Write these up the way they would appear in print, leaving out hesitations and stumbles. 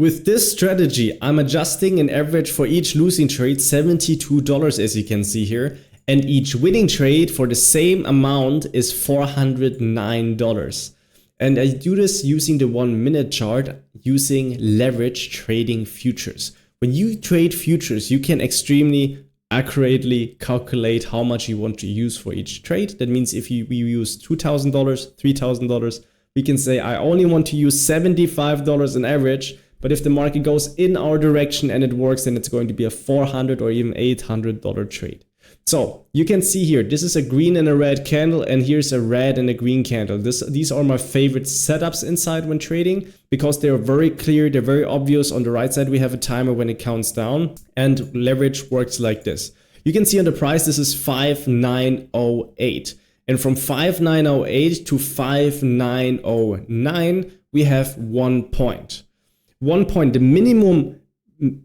With this strategy, I'm adjusting an average for each losing trade $72 as you can see here, and each winning trade for the same amount is $409. And I do this using the 1 minute chart using leverage trading futures. When you trade futures, you can extremely accurately calculate how much you want to use for each trade. That means if we use $2,000, $3,000, we can say I only want to use $75 on average. But if the market goes in our direction and it works, then it's going to be a $400 or even $800 trade. So you can see here, this is a green and a red candle, and here's a red and a green candle. These are my favorite setups inside when trading because they're very clear, they're very obvious. On the right side, we have a timer when it counts down, and leverage works like this. You can see on the price, this is 5908. And from 5908 to 5909, we have 1 point. 1 point, the minimum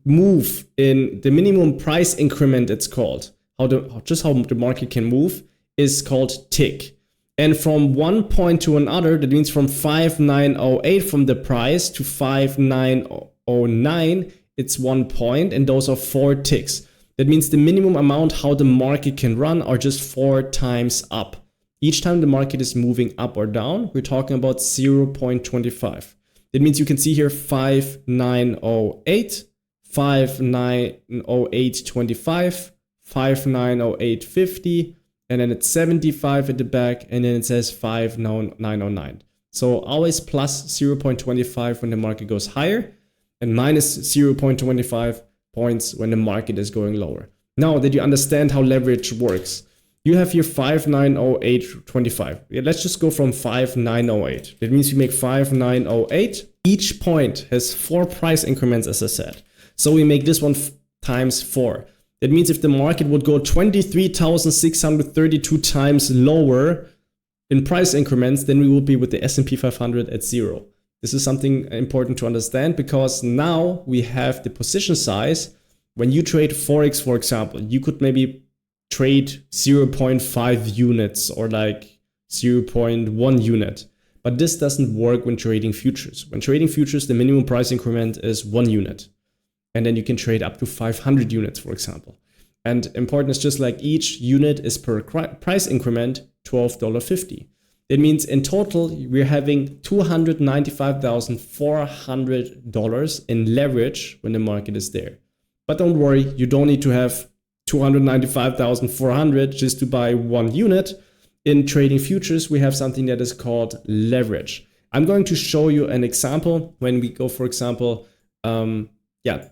move in the minimum price increment, it's called. How the market can move is called tick. And from 1 point to another, that means from 5908 from the price to 5909, it's 1 point, and those are 4 ticks. That means the minimum amount how the market can run are just 4 times up. Each time the market is moving up or down, we're talking about 0.25. That means you can see here 5908, 5908.25, 5908.50, and then it's 75 at the back, and then it says 5909. So always plus 0.25 when the market goes higher, and minus 0.25 points when the market is going lower. Now that you understand how leverage works, you have here 5908.25. Let's just go from 5908. That means you make 5908. Each point has 4 price increments, as I said. So we make this one times 4. That means if the market would go 23,632 times lower in price increments, then we would be with the S&P 500 at 0. This is something important to understand because now we have the position size. When you trade Forex, for example, you could maybe trade 0.5 units or like 0.1 unit. But this doesn't work when trading futures. When trading futures, the minimum price increment is 1 unit. And then you can trade up to 500 units, for example. And important is just like each unit is per price increment, $12.50. That means in total, we're having $295,400 in leverage when the market is there. But don't worry, you don't need to have $295,400 just to buy 1 unit. In trading futures, we have something that is called leverage. I'm going to show you an example when we go, for example,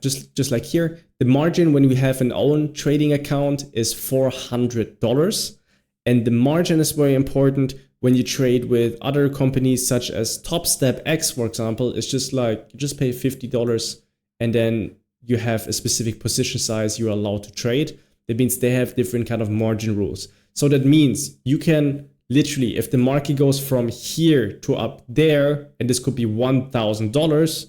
just like here, the margin when we have an own trading account is $400. And the margin is very important when you trade with other companies such as TopStep X, for example. It's just like you just pay $50 and then you have a specific position size you're allowed to trade. That means they have different kind of margin rules. So that means you can literally, if the market goes from here to up there, and this could be $1,000,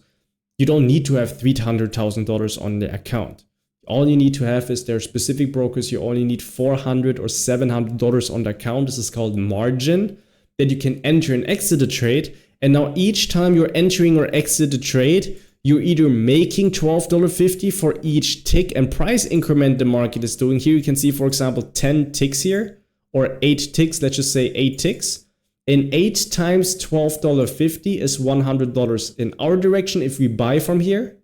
you don't need to have $300,000 on the account. All you need to have is their specific brokers. You only need $400 or $700 on the account. This is called margin that you can enter and exit the trade. And now each time you're entering or exit the trade, you're either making $12.50 for each tick and price increment the market is doing. Here you can see, for example, 10 ticks here or 8 ticks. Let's just say 8 ticks. And 8 times $12.50 is $100 in our direction if we buy from here.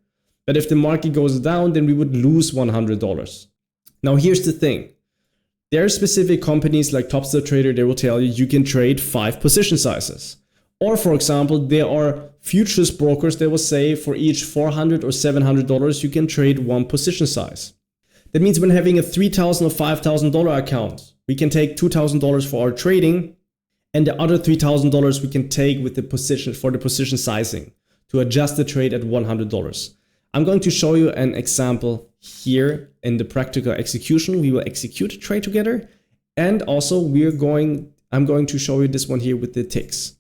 But if the market goes down, then we would lose $100. Now here's the thing. There are specific companies like TopStep Trader, they will tell you you can trade 5 position sizes. Or for example, there are futures brokers, they will say for each $400 or $700, you can trade 1 position size. That means when having a $3,000 or $5,000 account, we can take $2,000 for our trading, and the other $3,000 we can take with the position for the position sizing to adjust the trade at $100. I'm going to show you an example here in the practical execution. We will execute a trade together, and also I'm going to show you this one here with the ticks.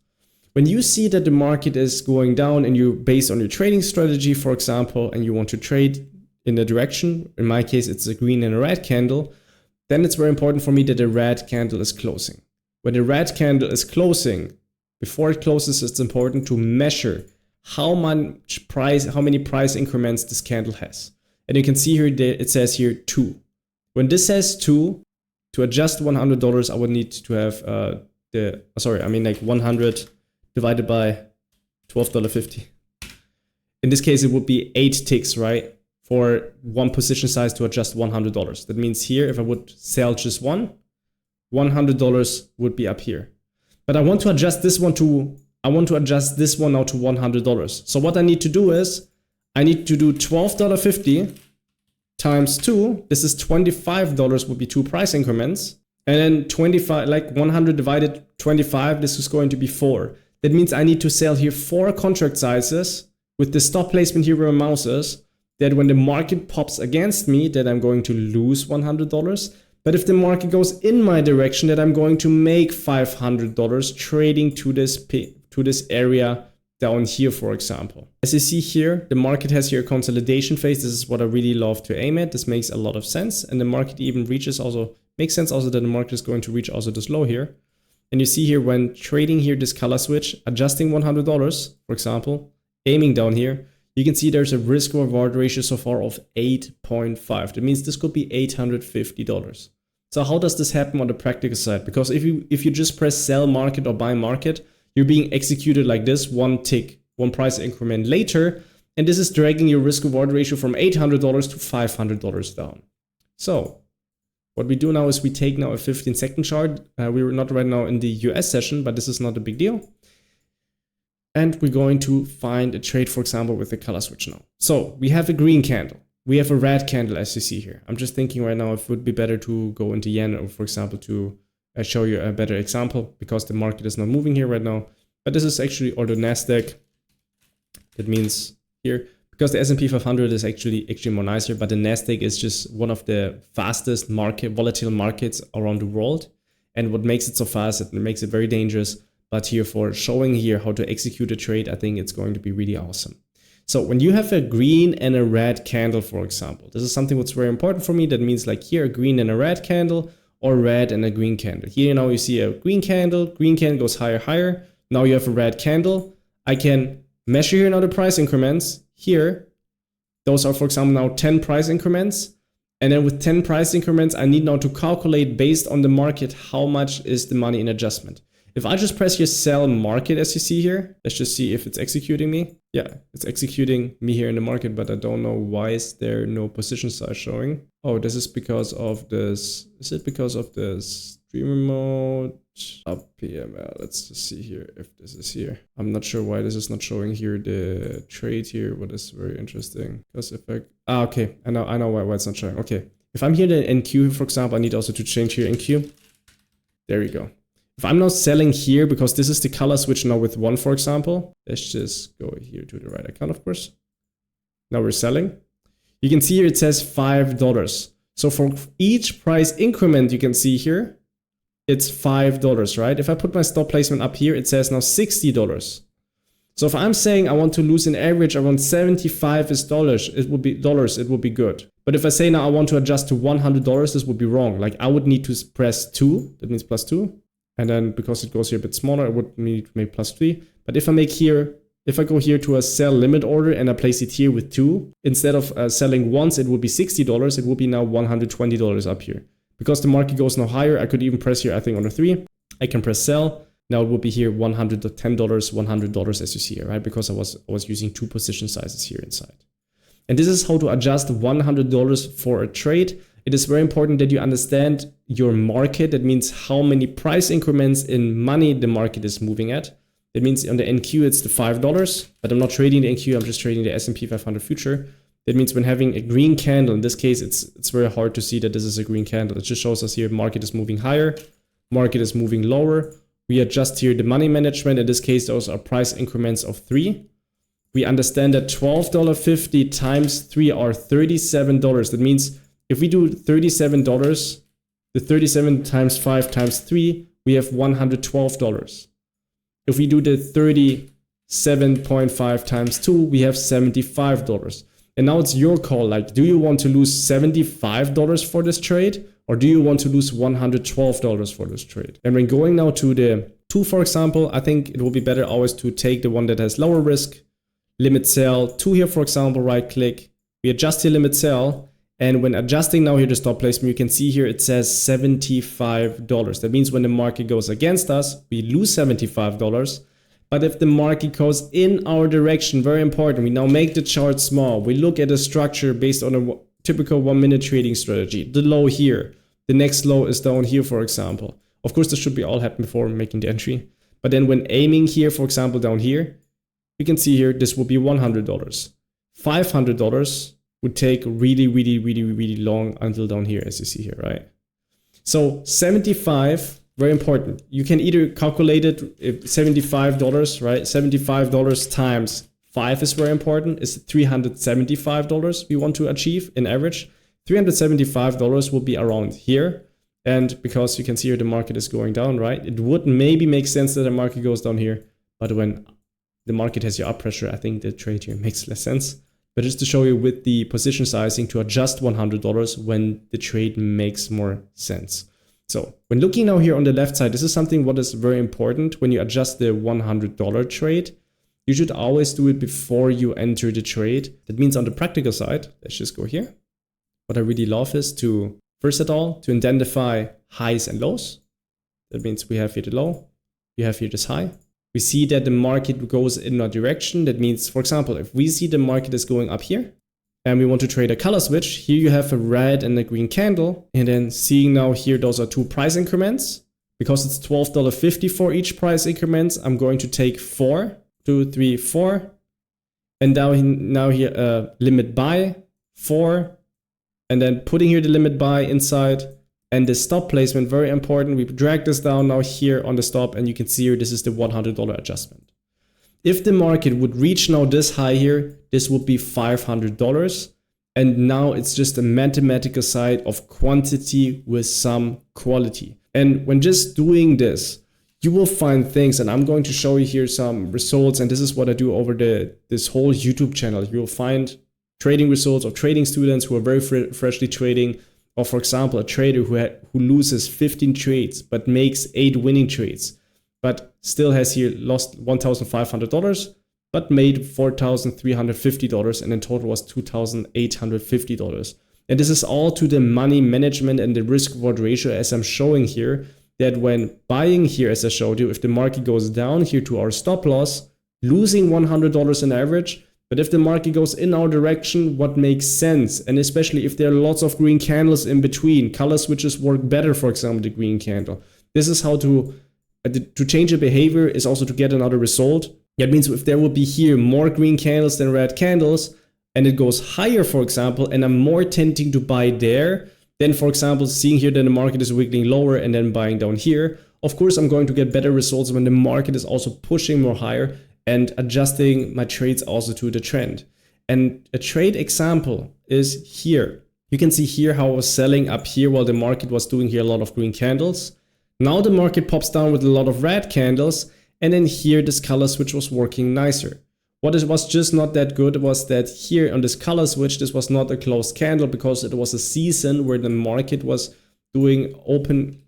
When you see that the market is going down and you based on your trading strategy, for example, and you want to trade in the direction, in my case, it's a green and a red candle, then it's very important for me that the red candle is closing. When the red candle is closing, before it closes, it's important to measure how many price increments this candle has. And you can see here that it says here 2. When this says 2, to adjust $100, I would need to have like 100 divided by $12.50. In this case, it would be 8 ticks, right? For one position size to adjust $100. That means here, if I would sell just one, $100 would be up here. But I want to adjust this one now to $100. So what I need to do is, I need to do $12.50 times 2. This is $25 would be 2 price increments. And then 25, like 100 divided 25, this is going to be 4. That means I need to sell here 4 contract sizes with the stop placement here where my mouse is, that when the market pops against me, that I'm going to lose $100. But if the market goes in my direction, that I'm going to make $500 trading to this area down here, for example. As you see here, the market has here a consolidation phase. This is what I really love to aim at. This makes a lot of sense. And the market even makes sense also that the market is going to reach also this low here. And you see here when trading here this color switch, adjusting $100, for example, aiming down here, you can see there's a risk reward ratio so far of 8.5. That means this could be $850. So how does this happen on the practical side? Because if you just press sell market or buy market, you're being executed like this, one tick, one price increment later, and this is dragging your risk reward ratio from $800 to $500 down. So what we do now is we take now a 15-second chart. We're not right now in the US session, but this is not a big deal. And we're going to find a trade, for example, with the color switch now. So we have a green candle. We have a red candle, as you see here. I'm just thinking right now if it would be better to go into yen or, for example, to show you a better example because the market is not moving here right now. But this is actually, or the NASDAQ, that means here, because the S&P 500 is actually more nicer, but the NASDAQ is just one of the fastest volatile markets around the world. And what makes it so fast, it makes it very dangerous. But here for showing here how to execute a trade, I think it's going to be really awesome. So when you have a green and a red candle, for example, this is something that's very important for me. That means like here, a green and a red candle, or red and a green candle. Here now you see a green candle goes higher. Now you have a red candle. I can measure here now the price increments. Here, those are, for example, now 10 price increments. And then with 10 price increments, I need now to calculate based on the market, how much is the money in adjustment. If I just press here sell market, as you see here, let's just see if it's executing me. Yeah, it's executing me here in the market, but I don't know why is there no position size showing. Oh, this is because of this. Is it because of the stream mode? Up PML. Let's just see here if this is here. I'm not sure why this is not showing here the trade here. What is very interesting. Because if okay, I know why it's not showing. Okay, if I'm here in NQ, for example, I need also to change here NQ. There we go. If I'm now selling here, because this is the color switch now with 1, for example, let's just go here to the right account, of course. Now we're selling. You can see here it says $5. So for each price increment, you can see here, it's $5, right? If I put my stop placement up here, it says now $60. So if I'm saying I want to lose an average around $75 it would be good. But if I say now I want to adjust to $100, this would be wrong. Like I would need to press 2, that means plus 2. And then because it goes here a bit smaller, I would need to make plus 3. But if I go here to a sell limit order and I place it here with 2, instead of selling once, it would be $60. It would be now $120 up here. Because the market goes now higher, I could even press here, I think on a 3. I can press sell. Now it would be here $110, $100 as you see here, right? Because I was using 2 position sizes here inside. And this is how to adjust $100 for a trade. It is very important that you understand your market. That means how many price increments in money the market is moving at. That means on the NQ, it's the $5, but I'm not trading the NQ, I'm just trading the S&P 500 future. That means when having a green candle, in this case, it's very hard to see that this is a green candle. It just shows us here, market is moving higher, market is moving lower. We adjust here the money management. In this case, those are price increments of 3. We understand that $12.50 times 3 are $37. That means if we do $37, the 37 times 5 times 3, we have $112. If we do the 37.5 times 2, we have $75. And now it's your call. Like, do you want to lose $75 for this trade? Or do you want to lose $112 for this trade? And when going now to the 2, for example, I think it will be better always to take the one that has lower risk. limit sell to here, for example, right click, we adjust here limit sell. And when adjusting now here the stop placement, you can see here it says $75. That means when the market goes against us, we lose $75. But if the market goes in our direction, very important, we now make the chart small. We look at a structure based on a typical 1 minute trading strategy. The low here, the next low is down here, for example. Of course, this should be all happen before making the entry. But then when aiming here, for example, down here, you can see here, this will be $100. $500 would take really long until down here, as you see here, right? So 75, very important. You can either calculate it if $75, right? $75 times 5 is very important. It's $375 we want to achieve in average. $375 will be around here. And because you can see here the market is going down, right? It would maybe make sense that the market goes down here. But when the market has your up pressure, I think the trade here makes less sense. But just to show you with the position sizing to adjust $100 when the trade makes more sense. So when looking now here on the left side, this is something what is very important. When you adjust the $100 trade, you should always do it before you enter the trade. That means on the practical side, let's just go here. What I really love is to, first of all, to identify highs and lows. That means we have here the low, you have here this high. We see that the market goes in a direction. That means, for example, if we see the market is going up here and we want to trade a color switch, here you have a red and a green candle. And then seeing now here, those are 2 price increments. Because it's $12.50 for each price increments, I'm going to take 4, 2, 3, 4. And now here, limit buy, 4. And then putting here the limit buy inside. And the stop placement, very important. We drag this down now here on the stop, and you can see here, this is the $100 adjustment. If the market would reach now this high here, this would be $500. And now it's just a mathematical side of quantity with some quality. And when just doing this, you will find things, and I'm going to show you here some results. And this is what I do over this whole YouTube channel. You'll find trading results of trading students who are very freshly trading. Or for example, a trader who loses 15 trades but makes 8 winning trades, but still has here lost $1,500 but made $4,350, and in total was $2,850. And this is all to the money management and the risk reward ratio, as I'm showing here, that when buying here, as I showed you, if the market goes down here to our stop loss, losing $100 on average. But if the market goes in our direction, what makes sense? And especially if there are lots of green candles in between, color switches work better, for example, the green candle. This is how to change a behavior, is also to get another result. That means if there will be here more green candles than red candles, and it goes higher, for example, and I'm more tempting to buy there, than, for example, seeing here that the market is wiggling lower and then buying down here. Of course, I'm going to get better results when the market is also pushing more higher and adjusting my trades also to the trend. And a trade example is here. You can see here how I was selling up here while the market was doing here a lot of green candles. Now the market pops down with a lot of red candles, and then here this color switch was working nicer. What it was just not that good was that here on this color switch, this was not a closed candle because it was a season where the market was doing open.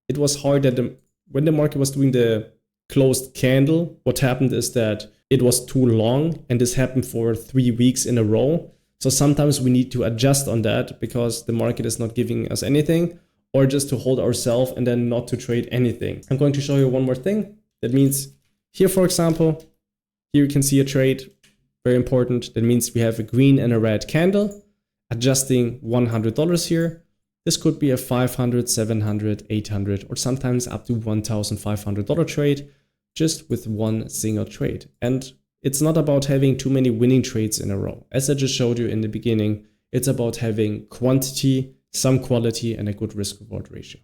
It was hard that when the market was doing the closed candle, what happened is that it was too long, and this happened for 3 weeks in a row. So sometimes we need to adjust on that because the market is not giving us anything, or just to hold ourselves and then not to trade anything. I'm going to show you one more thing. That means here, for example, here you can see a trade, very important. That means we have a green and a red candle, adjusting $100 here. This could be a $500, $700, $800, or sometimes up to $1,500 trade, just with one single trade. And it's not about having too many winning trades in a row. As I just showed you in the beginning, it's about having quantity, some quality, and a good risk reward ratio.